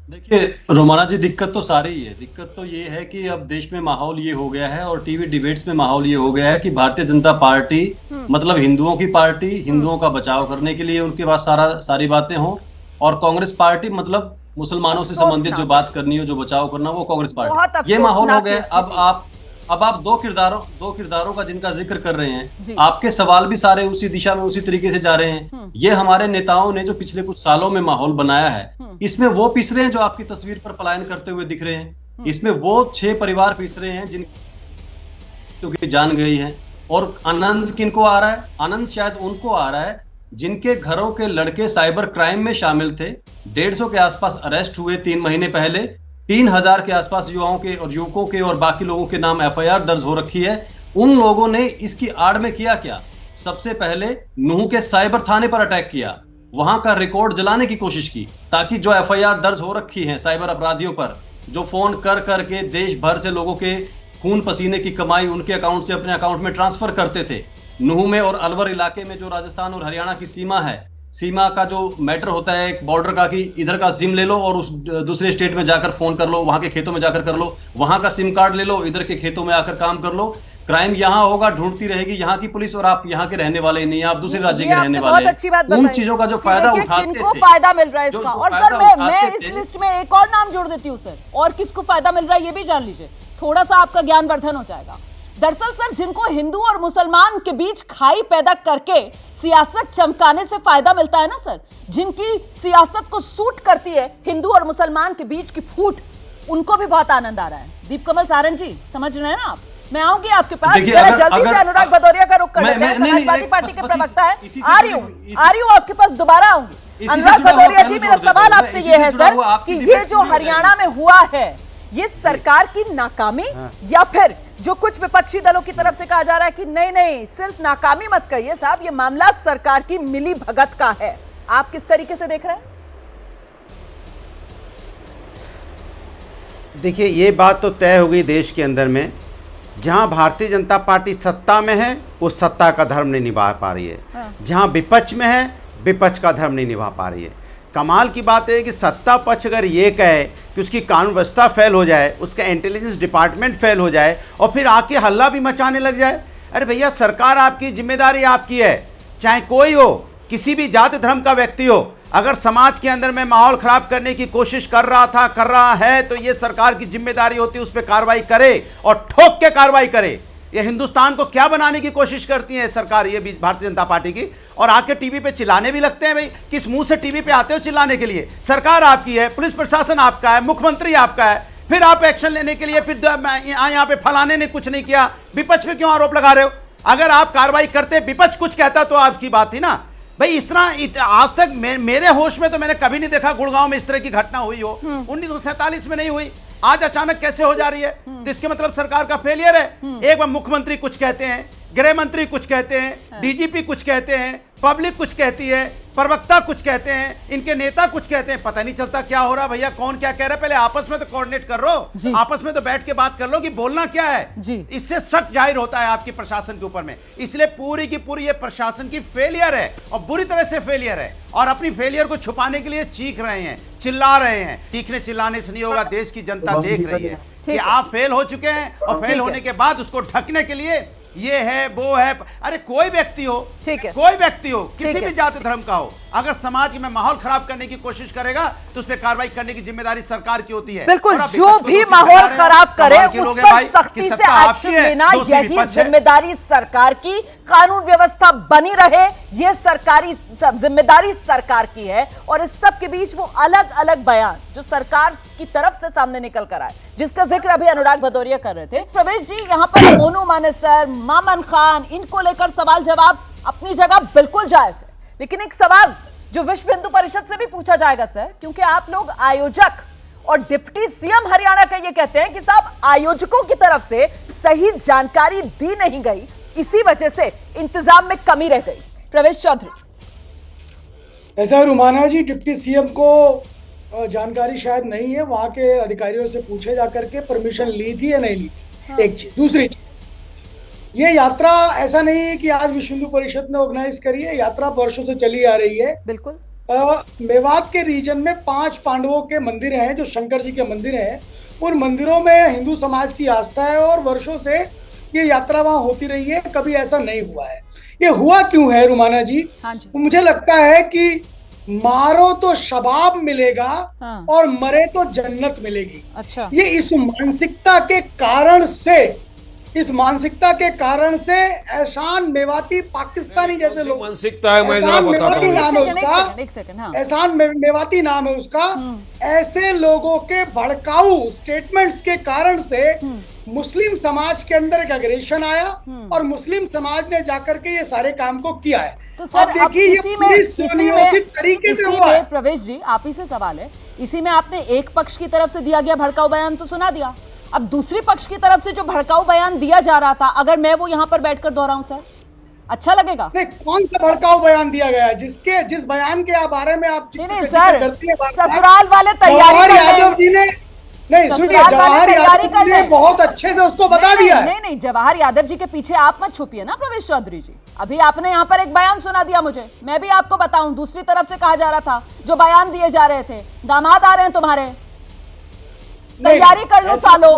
देखिए रोमाना जी, दिक्कत तो सारी ही है। दिक्कत तो ये है कि अब देश में माहौल ये हो गया है और टीवी डिबेट्स में माहौल ये हो गया है कि भारतीय जनता पार्टी मतलब हिंदुओं की पार्टी, हिंदुओं का बचाव करने के लिए उनके पास सारी बातें हों, और कांग्रेस पार्टी मतलब मुसलमानों से संबंधित जो बात करनी हो, जो बचाव करना, वो कांग्रेस पार्टी। ये माहौल हो गया। अब आप दो किरदारों का जिनका जिक्र कर रहे हैं, आपके सवाल भी सारे उसी दिशा में उसी तरीके से जा रहे हैं। ये हमारे नेताओं ने जो पिछले कुछ सालों में माहौल बनाया है, इसमें वो पिस रहे हैं जो आपकी तस्वीर पर पलायन करते हुए दिख रहे हैं। इसमें वो 6 परिवार पिस रहे हैं जिनकी जान गई है। और आनंद किनको आ रहा है? आनंद शायद उनको आ रहा है जिनके घरों के लड़के साइबर क्राइम में शामिल थे। 150 के आसपास अरेस्ट हुए 3 महीने पहले। 3000 के आसपास युवाओं के और युवकों के और बाकी लोगों के नाम FIR दर्ज हो रखी है। उन लोगों ने इसकी आड़ में किया क्या? सबसे पहले नूह के साइबर थाने पर अटैक किया, वहां का रिकॉर्ड जलाने की कोशिश की, ताकि जो FIR दर्ज हो रखी है साइबर अपराधियों पर, जो फोन कर करके देश भर से लोगों के खून पसीने की कमाई उनके अकाउंट से अपने अकाउंट में ट्रांसफर करते थे। नूह में और अलवर इलाके में जो राजस्थान और हरियाणा की सीमा है, सीमा का जो मैटर होता है एक बॉर्डर का, कि इधर का सिम ले लो और उस दूसरे स्टेट में जाकर फोन कर लो, वहां के खेतों में जाकर कर लो, वहां का सिम कार्ड ले लो, इधर के खेतों में आकर काम कर लो। क्राइम यहाँ होगा, ढूंढती रहेगी यहाँ की पुलिस, और आप यहाँ के रहने वाले नहीं, आप दूसरे राज्य के रहने वाले बहुत अच्छी बात उन बताई चीजों का जो कि फायदा देखिए उठाते किनको थे, फायदा मिल रहा है जो इसका। और फायदा सर मैं उठाते इस थे। लिस्ट में एक और नाम जोड़ देती हूँ सर, और किसको फायदा मिल रहा है ये भी जान लीजिए, थोड़ा सा आपका ज्ञानवर्धन हो जाएगा। दरअसल सर जिनको हिंदू और मुसलमान के बीच खाई पैदा करके सियासत चमकाने से फायदा मिलता है ना सर, जिनकी सियासत को सूट करती है हिंदू और मुसलमान के बीच की फूट, उनको भी बहुत आनंद आ रहा है। दीपकमल सारंग जी समझ रहे हैं ना आप? मैं आऊंगी आपके पास, जरा जल्दी से अनुराग भदौरिया का रुख कर लेते हैं, समाजवादी पार्टी के प्रवक्ता है। आ रही हूँ आपके पास, दोबारा आऊंगी। अनुराग भदौरिया जी मेरा सवाल आपसे ये है सर कि ये जो हरियाणा में हुआ है ये सरकार की नाकामी या फिर जो कुछ विपक्षी दलों की तरफ से कहा जा रहा है कि नहीं नहीं सिर्फ नाकामी मत कहिए साहब, ये मामला सरकार की मिली भगत का है, आप किस तरीके से देख रहे हैं? देखिए ये बात तो तय हो गई देश के अंदर में, जहां भारतीय जनता पार्टी सत्ता में है वो सत्ता का धर्म नहीं निभा पा रही है, जहां विपक्ष में है विपक्ष का धर्म नहीं निभा पा रही है। कमाल की बात है कि सत्ता पक्ष अगर ये कहे कि उसकी कानून व्यवस्था फेल हो जाए, उसका इंटेलिजेंस डिपार्टमेंट फेल हो जाए और फिर आके हल्ला भी मचाने लग जाए, अरे भैया सरकार आपकी, जिम्मेदारी आपकी है, चाहे कोई हो, किसी भी जाति धर्म का व्यक्ति हो, अगर समाज के अंदर में माहौल खराब करने की कोशिश कर रहा है तो ये सरकार की जिम्मेदारी होती है उस पर कार्रवाई करे और ठोक के कार्रवाई करे। ये हिंदुस्तान को क्या बनाने की कोशिश करती है सरकार, ये भी भारतीय जनता पार्टी की, और आके टीवी पे चिल्लाने भी लगते हैं। भाई किस मुंह से टीवी पे आते हो चिल्लाने के लिए? सरकार आपकी है, पुलिस प्रशासन आपका है, मुख्यमंत्री आपका है, फिर आप एक्शन लेने के लिए फिर यहाँ पे फलाने ने कुछ नहीं किया, विपक्ष पे क्यों आरोप लगा रहे हो? अगर आप कार्रवाई करते, विपक्ष कुछ कहता तो आपकी बात थी ना भाई। इस तरह आज तक मेरे होश में तो मैंने कभी नहीं देखा गुड़गांव में इस तरह की घटना हुई हो। 1947 में नहीं हुई, आज अचानक कैसे हो जा रही है? तो इसके मतलब सरकार का फेलियर है। एक बार मुख्यमंत्री कुछ कहते हैं, गृह मंत्री कुछ कहते हैं, डीजीपी कुछ कहते हैं, पब्लिक कुछ कहती है, प्रवक्ता कुछ कहते हैं, इनके नेता कुछ कहते हैं, पता नहीं चलता क्या हो रहा। भैया कौन क्या कह रहा है, पहले आपस में तो कोऑर्डिनेट कर लो, आपस में तो बैठ के बात कर लो कि बोलना क्या है। इससे शक जाहिर होता है आपकी प्रशासन के ऊपर में। इसलिए पूरी की पूरी ये प्रशासन की फेलियर है और बुरी तरह से फेलियर है, और अपनी फेलियर को छुपाने के लिए चीख रहे हैं, चिल्ला रहे हैं। चीखने चिल्लाने से नहीं होगा, देश की जनता देख रही है कि आप फेल हो चुके हैं, और फेल होने के बाद उसको ढकने के लिए ये है वो है। अरे कोई व्यक्ति हो, कोई व्यक्ति हो, किसी भी जाति धर्म का हो, अगर समाज में माहौल खराब करने की कोशिश करेगा तो उस पर कार्रवाई करने की जिम्मेदारी सरकार की होती है। बिल्कुल, जो भी माहौल खराब करे उस पर सख्ती से एक्शन लेना, यही जिम्मेदारी सरकार की। कानून व्यवस्था बनी रहे, ये सरकारी जिम्मेदारी सरकार की है। और इस सब के बीच वो अलग अलग बयान जो सरकार की तरफ से सामने निकल कर आए, जिसका जिक्र अभी अनुराग भदौरिया कर रहे थे। प्रवेश जी, यहाँ पर मोनू मानेसर, मामन खान, इनको लेकर सवाल जवाब अपनी जगह बिल्कुल जायज है, लेकिन एक सवाल जो विश्व हिंदू परिषद से भी पूछा जाएगा सर, क्योंकि आप लोग आयोजक और डिप्टी सीएम हरियाणा का ये कहते हैं कि साहब आयोजकों की तरफ से सही जानकारी दी नहीं गई, इसी वजह से इंतजाम में कमी रह गई। प्रवेश चौधरी, ऐसा है रुमाना जी, डिप्टी सीएम को जानकारी शायद नहीं है, वहां के अधिकारियों से पूछे जाकर के परमिशन ली थी या नहीं ली थी। एक चीज, दूसरी चीज, ये यात्रा ऐसा नहीं है कि आज विश्व हिंदू परिषद ने ऑर्गेनाइज करी है, यात्रा वर्षों से चली आ रही है। बिल्कुल। मेवात के रीजन में 5 पांडवों के मंदिर हैं जो शंकर जी के मंदिर हैं, उन मंदिरों में हिंदू समाज की आस्था है और वर्षों से ये यात्रा वहां होती रही है, कभी ऐसा नहीं हुआ है। ये हुआ क्यों है रुमाना जी? हाँ जी। मुझे लगता है कि मारो तो शबाब मिलेगा और मरे तो जन्नत मिलेगी। अच्छा। ये इस मानसिकता के कारण से एहसान मेवाती पाकिस्तानी जैसे लोग, मानसिकता है, मैं जरा बताता हूं। एहसान मेवाती नाम है उसका। ऐसे लोगों के भड़काऊ स्टेटमेंट्स के कारण से मुस्लिम समाज के अंदर एक एग्रेशन आया और मुस्लिम समाज ने जाकर के ये सारे काम को किया है। तो सर देखिए ये तरीके से हुआ है। प्रवेश जी, आप ही से सवाल है, इसी में आपने एक पक्ष की तरफ से दिया गया भड़काऊ बयान तो सुना दिया, अब दूसरी पक्ष की तरफ से जो भड़काऊ बयान दिया जा रहा था, अगर मैं वो यहाँ पर बैठकर दोहराऊं सर, अच्छा लगेगा? नहीं, कौन सा भड़काऊ बयान दिया गया है? जिस बयान के बारे में आप नहीं सर, ससुराल वाले तैयारी यादव जी ने, नहीं सुनिए, जवाहर यादव जी ने बहुत अच्छे से उसको बता दिया है। नहीं, जवाहर यादव जी के पीछे आप मत छुपिए ना प्रवेश चौधरी जी। अभी आपने यहाँ पर एक बयान सुना दिया मुझे, मैं भी आपको बताऊं, दूसरी तरफ से कहा जा रहा था, जो बयान दिए जा रहे थे, दामाद आ रहे हैं तुम्हारे, तैयारी कर लो सालों।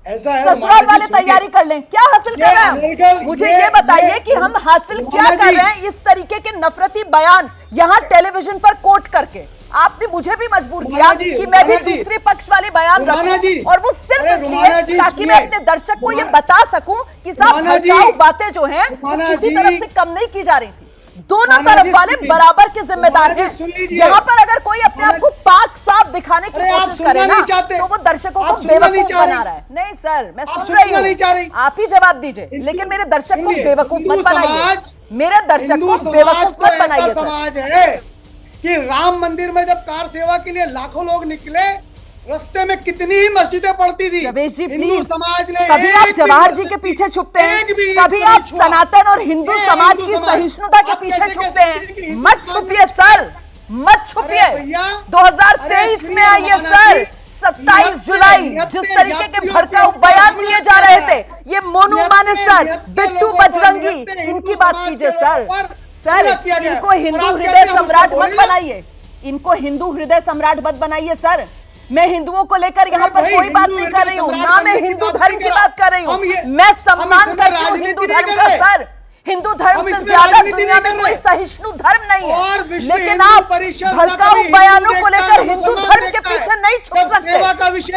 ऐसा है ससुराल वाले तैयारी कर लें, क्या हासिल कर रहे हैं? मुझे ये बताइए कि हम हासिल क्या कर रहे हैं इस तरीके के नफरती बयान यहाँ टेलीविजन पर कोट करके? आपने मुझे भी मजबूर किया कि मैं भी दूसरे पक्ष वाले बयान रखूं, और वो सिर्फ इसलिए ताकि मैं अपने दर्शक को ये बता सकूं कि साहब भड़काऊ बातें जो हैं वो किसी तरफ से कम नहीं की जा रही थी। दोनों तरफ वाले बराबर के जिम्मेदार हैं। यहाँ पर अगर कोई अपने आप को पाक साफ दिखाने की कोशिश करे ना तो वो दर्शकों को बेवकूफ बना रहा है। नहीं सर, मैं सुन रही हूँ, आप ही जवाब दीजिए, लेकिन मेरे दर्शक को बेवकूफ मत बनाइए, मेरे दर्शक को बेवकूफ मत बनाइए। समाज है कि राम मंदिर में जब कार सेवा के लिए लाखों लोग निकले, रास्ते में कितनी ही मस्जिदें पड़ती थी। रमेश जी हिंदू प्लीज, समाज ने कभी आप जवाहर जी के पीछे छुपते हैं, कभी आप सनातन और हिंदू समाज की सहिष्णुता के पीछे छुपते हैं। मत छुपिए सर, मत छुपिए। 2023 में आइए सर, 27 जुलाई जिस तरीके के भड़काऊ बयान दिए जा रहे थे, ये मोनू मानेसर, बिट्टू बजरंगी, इनकी बात कीजिए सर। सर इनको हिंदू हृदय सम्राट मत बनाइए, इनको हिंदू हृदय सम्राट मत बनाइए सर। मैं हिंदुओं को लेकर यहाँ पर कोई बात नहीं कर रही हूँ, ना मैं हिंदू धर्म की बात कर रही हूँ, मैं सम्मान करती हूँ हिंदू धर्म का सर। हिंदू धर्म से ज्यादा दुनिया में कोई सहिष्णु धर्म नहीं है, लेकिन आप भड़काऊ बयानों को लेकर हिंदू धर्म के पीछे नहीं छुप सकते।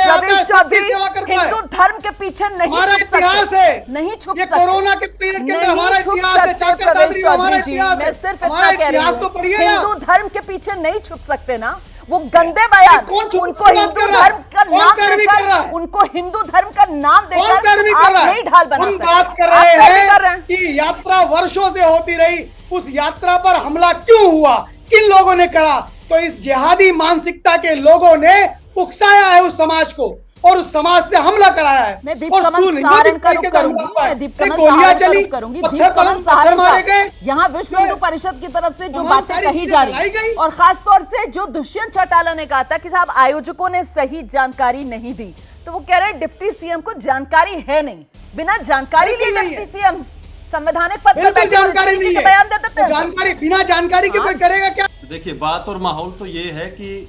रमेश चौधरी हिंदू धर्म के पीछे नहीं छुप सकते, नहीं छुप सकते, कोरोना के पीरियड के अंदर हमारा नहीं छुप सकते प्रवेश चौधरी जी। मैं सिर्फ इतना कह रही हूँ, हिंदू धर्म के पीछे नहीं छुप सकते ना। वो गंदे बयान उनको हिंदू धर्म का नाम देकर, उनको हिंदू धर्म का नाम देकर आप नहीं ढाल बना सकते। बात कर रहे हैं कि यात्रा वर्षों से होती रही, उस यात्रा पर हमला क्यों हुआ, किन लोगों ने करा? तो इस जिहादी मानसिकता के लोगों ने उकसाया है उस समाज को और उस समाज से हमला कराया है। मैं दीप कमल सहारण का रुख करूंगी, मैं दीप कमल सहारण का रुख करूंगी। दीप कमल सहारण यहाँ विश्व हिंदू परिषद की तरफ से जो बातें कही जा रही और खास तौर से जो दुष्यंत चौटाला ने कहा था कि साहब आयोजकों ने सही जानकारी नहीं दी, तो वो कह रहे हैं डिप्टी सीएम को जानकारी है नहीं, बिना जानकारी लिए डिप्टी सीएम संवैधानिक पद पर बैठे और इस तरीके के बयान देते हैं। जानकारी बिना जानकारी के कोई करेगा क्या? देखिए बात और माहौल तो ये है कि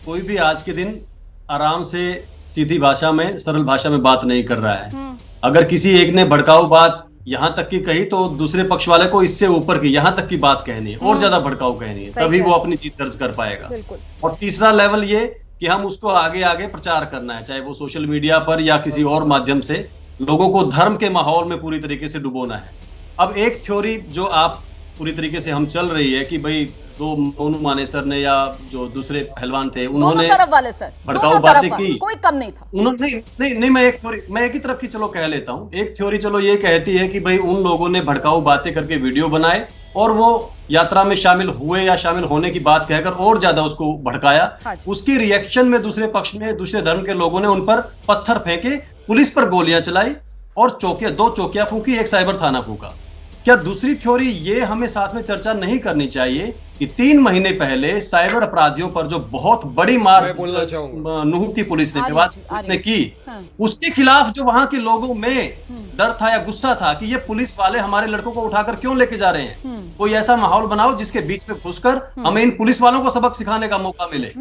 कोई भी आज के दिन आराम से सीधी भाषा में, सरल भाषा में बात नहीं कर रहा है। अगर किसी एक ने भड़काऊ बात यहां तक की कही तो दूसरे पक्ष वाले को इससे ऊपर की यहां तक की बात कहनी है और ज्यादा भड़काऊ कहनी है, तभी वो अपनी जीत दर्ज कर पाएगा। और तीसरा लेवल ये कि हम उसको आगे आगे प्रचार करना है, चाहे वो सोशल मीडिया पर या किसी और माध्यम से लोगों को धर्म के माहौल में पूरी तरीके से डुबोना है। अब एक थ्योरी जो आप पूरी तरीके से हम चल रही है कि भाई दो मोनू मानेसर ने या जो दूसरे पहलवान थे उन्होंने भड़काऊ बातें की, कोई कम नहीं था। उन्होंने नहीं मैं एक ही तरफ की चलो कह लेता हूँ। एक थ्योरी चलो ये कहती है कि भाई उन लोगों ने भड़काऊ बातें करके वीडियो बनाए और वो यात्रा में शामिल हुए या शामिल होने की बात कहकर और ज्यादा उसको भड़काया। उसकी रिएक्शन में दूसरे पक्ष में दूसरे धर्म के लोगों ने उन पर पत्थर फेंके, पुलिस पर गोलियां चलाई और दो चौकियां फूंकी, एक साइबर थाना फूंका। क्या दूसरी थ्योरी ये हमें साथ में चर्चा नहीं करनी चाहिए कि 3 महीने पहले साइबर अपराधियों पर जो बहुत बड़ी मार नूह की पुलिस ने उसने की, उसके खिलाफ जो वहां के लोगों में डर था या गुस्सा था कि ये पुलिस वाले हमारे लड़कों को उठाकर क्यों लेके जा रहे हैं, कोई ऐसा माहौल बनाओ जिसके बीच में घुसकर हमें इन पुलिस वालों को सबक सिखाने का मौका मिले।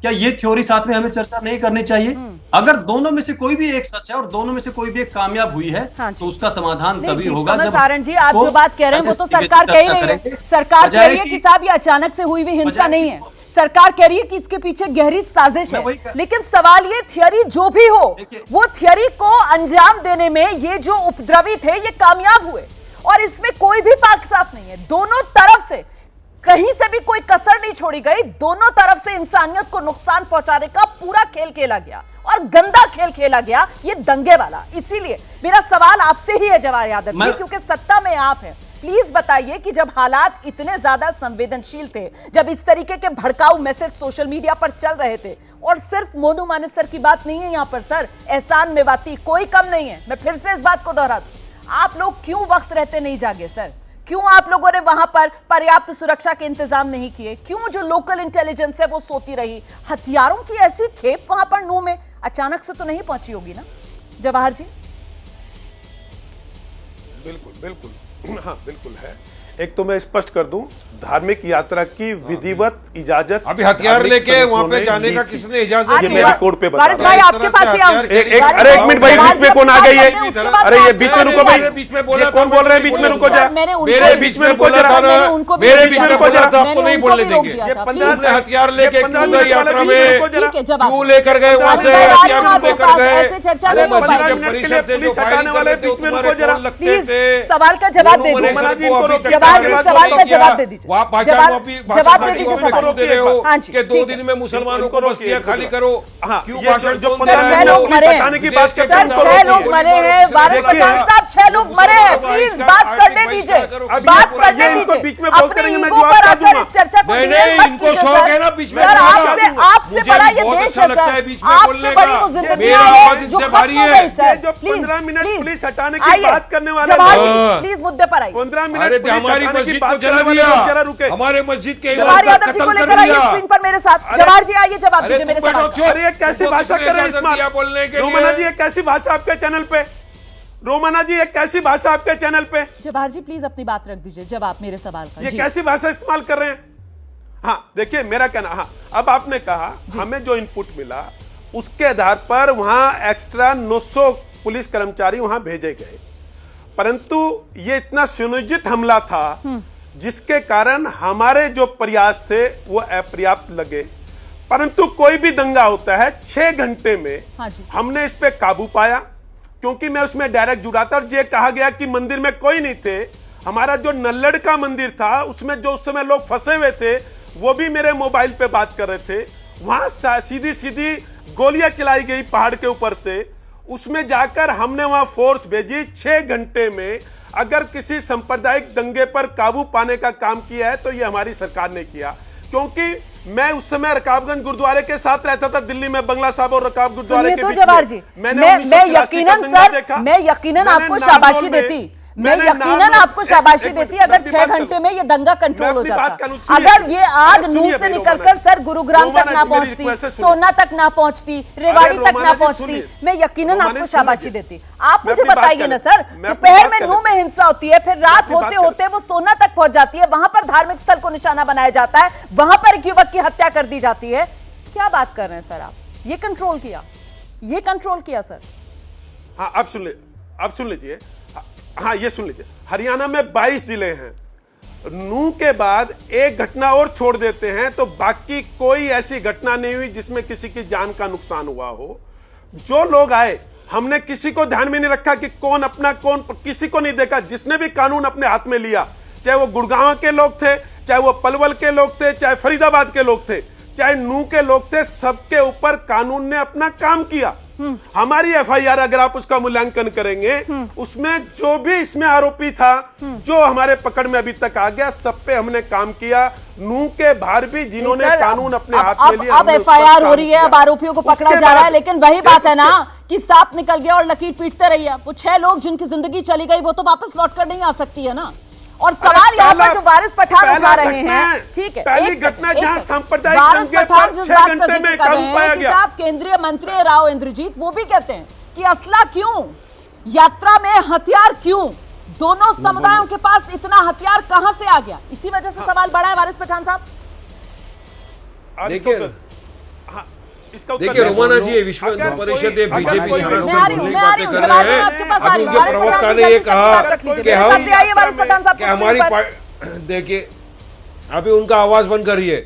क्या ये थ्योरी साथ में हमें चर्चा नहीं करनी चाहिए? अगर दोनों में से कोई भी एक सच है और दोनों में से कोई भी एक कामयाब हुई है तो उसका समाधान तभी होगा जब सारण जी आप जो बात कह रहे हैं वो तो सरकार कह ही रही है। सरकार कह रही है कि साहब ये अचानक से हुई हुई हिंसा नहीं है, सरकार कह रही है कि इसके पीछे गहरी साजिश है। लेकिन सवाल ये थियरी जो भी हो, वो थियरी को अंजाम देने में ये जो उपद्रवी थे ये कामयाब हुए और इसमें कोई भी पाक साफ नहीं है। दोनों तरफ से कहीं से भी कोई कसर नहीं छोड़ी गई, दोनों तरफ से इंसानियत को नुकसान पहुंचाने का पूरा खेल खेला गया और गंदा खेल खेला गया, ये दंगे वाला। इसीलिए मेरा सवाल आपसे ही है जवाहर यादव जी, क्योंकि सत्ता में आप हैं, प्लीज बताइए कि जब हालात इतने ज्यादा संवेदनशील थे, जब इस तरीके के भड़काऊ मैसेज सोशल मीडिया पर चल रहे थे, और सिर्फ मोनू मानेसर की बात नहीं है यहाँ पर सर, एहसान मेवाती कोई कम नहीं है, मैं फिर से इस बात को दोहरा दूं, आप लोग क्यों वक्त रहते नहीं जागे सर? क्यों आप लोगों ने वहां पर पर्याप्त सुरक्षा के इंतजाम नहीं किए? क्यों जो लोकल इंटेलिजेंस है वो सोती रही? हथियारों की ऐसी खेप वहां पर नूह में अचानक से तो नहीं पहुंची होगी ना जवाहर जी? बिल्कुल बिल्कुल हाँ बिल्कुल है। एक तो मैं स्पष्ट कर दूं, धार्मिक यात्रा की विधिवत इजाजत अभी हथियार लेके वहां पे जाने का किसने इजाजत ये दी? मैं रिकॉर्ड पे बता वारिस रहा भाई हूं। आपके पास ही आऊं। अरे एक मिनट भाई, बीच में कौन आ गई है? अरे ये बीच में रुको भाई, बीच में बोला ये कौन बोल रहे हैं? बीच में रुको जरा, मेरे बीच में रुको जरा, मेरे बीच में रुको जरा, तो आपको नहीं बोलने देंगे। ये 15 से हथियार लेके क्यों गए यात्रा में, क्यों लेकर गए वहां से हथियार लेकर गए? अरे मस्जिद के परिसर से जो फायरिंग कर रहे थे वो तुम्हारे कौन लगते थे? सवाल का जवाब दे दीजिए, सवाल का जवाब दे दीजिए, जवाब दे दीजिए सवाल दे रहे हो हाँ जी, कि 2 दिन में मुसलमानों को बस्तियां खाली करो। क्यों भाषण जो कौन 15 लोग हटाने की बात करते हैं, 6 लोग मरे हैं। वारिस पठान साहब 6 लोग मरे हैं, प्लीज बात करने दीजिए, बात करने दीजिए। बीच में बोलते रहेंगे, मैं ईगो जवाब पर क्या आकर दूंगा? इस चर्चा को नहीं, डिरेल मत इनको कीजिए शौक है ना बीच में सर। बोलने का। आपसे मुझे बड़ा भी ये बहुत देश अच्छा है लगता है सर, बीच में आपसे बोलने बड़ी का। वो जिंदगी मेरा आवाज है जो इनसे खत्म भारी हो है। गई सर। जो प्लीज 15 मिनट प्लीज पुलिस हटाने की आइए, बात करने वाले जवाहर लोग, जी प्लीज मुद्दे पर आइए। 15 मिनट अरे पुलिस हमारी हटाने की मस्जिद बात को करने जला वाले दिया, लोग जरा रुके। हमारे मस्जिद के जवाहर इमाम यादव का जी को कत्ल लेकर कर आइए दिया। स्क्रीन पर मेरे साथ। जवाहर जी आइए, जवाब अरे दीजिए मेरे तुम सवाल बैठो, का। अरे ये कैसी तुमको भाषा किसने कर रहे हैं इजाजत इस्तेमाल? दिया बोलने के रोमाना लिए? जी, ये कैसी भाषा आपके चैनल पे? रोमाना जी, ये कैसी भाषा आपके चैनल पे? जवाहर जी प्लीज अपनी बात रख दीजिए, जवाब मेरे सवाल का ये जी। कैसी भाषा इस्तेमाल कर रहे हैं? हाँ देखिए, मेरा कहना, हाँ अब आपने कहा हमें जो इनपुट मिला उसके आधार पर वहां एक्स्ट्रा 900 पुलिस कर्मचारी वहां भेजे गए, परंतु ये इतना सुनियोजित हमला था जिसके कारण हमारे जो प्रयास थे वो अपर्याप्त लगे। परंतु कोई भी दंगा होता है 6 घंटे में हाँ जी। हमने इस पे काबू पाया, क्योंकि मैं उसमें डायरेक्ट जुड़ा था और ये कहा गया कि मंदिर में कोई नहीं थे। हमारा जो नल्लड़ का मंदिर था उसमें जो उस समय लोग फंसे हुए थे वो भी मेरे मोबाइल पे बात कर रहे थे। वहां सीधी सीधी गोलियां चलाई गई पहाड़ के ऊपर से, उसमें जाकर हमने वहां फोर्स भेजी। 6 घंटे में अगर किसी सांप्रदायिक दंगे पर काबू पाने का काम किया है तो ये हमारी सरकार ने किया, क्योंकि मैं उस समय रकाबगंज गुरुद्वारे के साथ रहता था दिल्ली में, बंगला साहब और रकाब गुरुद्वारे के तो बीच जवाहर में। जी, मैंने मैं 1984 का यकीनन दंगा सर, देखा। मैं यकीनन मैंने आपको नारनौल शाबाशी में- देती, मैं मैंने यकीनन नारनौल- आपको शाबाशी एक मिनट, देती मैं अगर अपनी 6 बात घंटे करूं। में ये दंगा कंट्रोल हो अपनी बात जाता। करूं, सुनिए। अगर ये आग अरे नूह सुनिए से मेरी निकलकर रोमाना सर गुरुग्राम रोमाना तक ना जी, मेरी पहुंचती, रिक्वेस्ट है, सुनिए। सोना तक ना पहुंचती, रेवाड़ी तक रोमाना ना जी, पहुंचती, सुनिए। मैं यकीनन रोमाना आपको जी, शाबाशी सुनिए। देती। आप मैं मुझे अपनी बात बताइए कर ना लेता सर, हूं। मैं अपनी दोपहर बात में कर नूह में लेता हिंसा होती है, फिर रात अपनी बात होते कर होते वो सोना तक पहुंच जाती है, वहां पर धार्मिक स्थल को निशाना बनाया जाता है, वहां पर एक युवक की हत्या कर दी जाती है। क्या बात कर रहे हैं सर आप? ये कंट्रोल किया, ये कंट्रोल किया सर। हाँ अब सुन लीजिए, हाँ ये सुन लीजिए, हरियाणा में 22 जिले हैं, नूह के बाद एक घटना और छोड़ देते हैं तो बाकी कोई ऐसी घटना नहीं हुई जिसमें किसी की जान का नुकसान हुआ हो। जो लोग आए हमने किसी को ध्यान में नहीं रखा कि कौन अपना कौन, किसी को नहीं देखा। जिसने भी कानून अपने हाथ में लिया, चाहे वो गुड़गांव के लोग थे, चाहे वो पलवल के लोग थे, चाहे फरीदाबाद के लोग थे, चाहे नूह के लोग थे, सबके ऊपर कानून ने अपना काम किया। हमारी एफआईआर अगर आप उसका मूल्यांकन करेंगे, उसमें जो भी इसमें आरोपी था, जो हमारे पकड़ में अभी तक आ गया, सब पे हमने काम किया। नूह के बाहर भी जिन्होंने कानून अपने हाथ में लिया, अब एफआईआर हो रही है, अब आरोपियों को पकड़ा जा रहा है, लेकिन वही बात है ना कि सांप निकल गया और लकीर पीटते रहिए। वो 6 लोग जिनकी जिंदगी चली गई वो तो वापस लौट कर नहीं आ सकती है ना। और सवाल यहाँ पर जो वारिस पठान उठा रहे हैं, ठीक है, पहली एक घटना सेकंड, जहां एक सेकंड। सांप्रदायिक वारिस दंगे पठान पर जिस 6 बात का घंटे जिक्र में कर काबू रहे हैं पाया कि गया। साहब केंद्रीय मंत्री राव इंद्रजीत वो भी कहते हैं कि असला क्यों, यात्रा में हथियार क्यों, दोनों समुदायों के पास इतना हथियार कहां से आ गया? इसी वजह से सवाल बड़ा है वारिस पठान साहब। देखिए रोमाना जी, विश्व हिंदू परिषद ये बीजेपी मैं आ रही हूँ, आपके पास आ रही हूँ। वारिस प्रवक्ता पठान ने जी ये जल्दी से कहा बात रख लीजिए। कि मेरे हम साथ भी आइए वारिस पठान साहब कि को हमारी स्क्रीन पर। देखिए अभी उनका आवाज बंद करिए,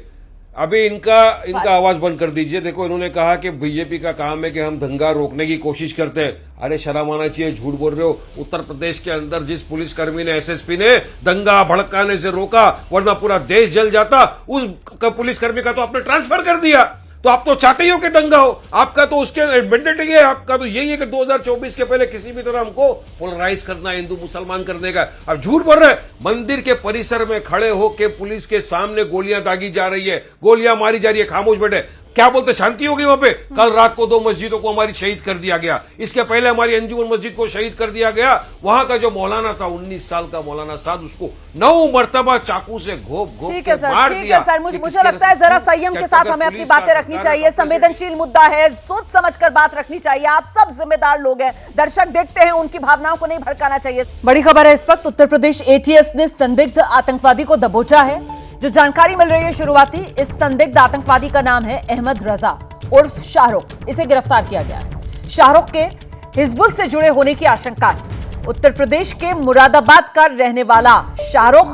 अभी इनका आवाज बंद कर दीजिए। देखो इन्होंने कहा कि बीजेपी का काम है कि हम दंगा रोकने की कोशिश करते हैं। अरे शर्म आना चाहिए, झूठ बोल रहे हो। उत्तर प्रदेश के अंदर जिस पुलिसकर्मी ने, एसएसपी ने दंगा भड़काने से रोका, वरना पूरा देश जल जाता, उस पुलिसकर्मी का तो आपने ट्रांसफर कर दिया। तो आप तो चाहते ही हो कि दंगा हो, आपका तो उसके मैंडेट है, आपका तो यही है कि 2024 के पहले किसी भी तरह हमको पोलराइज करना, हिंदू मुसलमान करने का। अब झूठ बोल रहे हैं। मंदिर के परिसर में खड़े होकर पुलिस के सामने गोलियां दागी जा रही है, गोलियां मारी जा रही है, खामोश बैठे। क्या बोलते, शांति होगी वहां पे? कल रात को 2 मस्जिदों को हमारी शहीद कर दिया गया, इसके पहले हमारी अंजुमन मस्जिद को शहीद कर दिया गया। वहां का जो मौलाना था, 19 साल का मौलाना साद, उसको 9 मरतबा चाकू से घोप घोप ठीक है के मार सर, ठीक दिया। है सर, मुझे लगता है जरा संयम के साथ हमें अपनी बातें रखनी चाहिए। संवेदनशील मुद्दा है, सोच समझकर बात रखनी चाहिए। आप सब जिम्मेदार लोग हैं, दर्शक देखते हैं, उनकी भावनाओं को नहीं भड़काना चाहिए। बड़ी खबर है इस वक्त, उत्तर प्रदेश एटीएस ने संदिग्ध आतंकवादी को दबोचा है। जो जानकारी मिल रही है शुरुआती, इस संदिग्ध आतंकवादी का नाम है अहमद रजा उर्फ शाहरुख। इसे गिरफ्तार किया गया है। शाहरुख के हिजबुल से जुड़े होने की आशंका है। उत्तर प्रदेश के मुरादाबाद का रहने वाला शाहरुख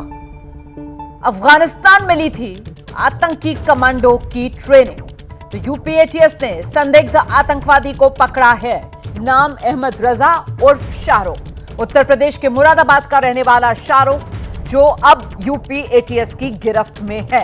अफगानिस्तान में ली थी आतंकी कमांडो की ट्रेनिंग। तो यूपी एटीएस ने संदिग्ध आतंकवादी को पकड़ा है। नाम अहमद रजा उर्फ शाहरुख। उत्तर प्रदेश के मुरादाबाद का रहने वाला शाहरुख, जो अब यूपी एटीएस की गिरफ्त में है।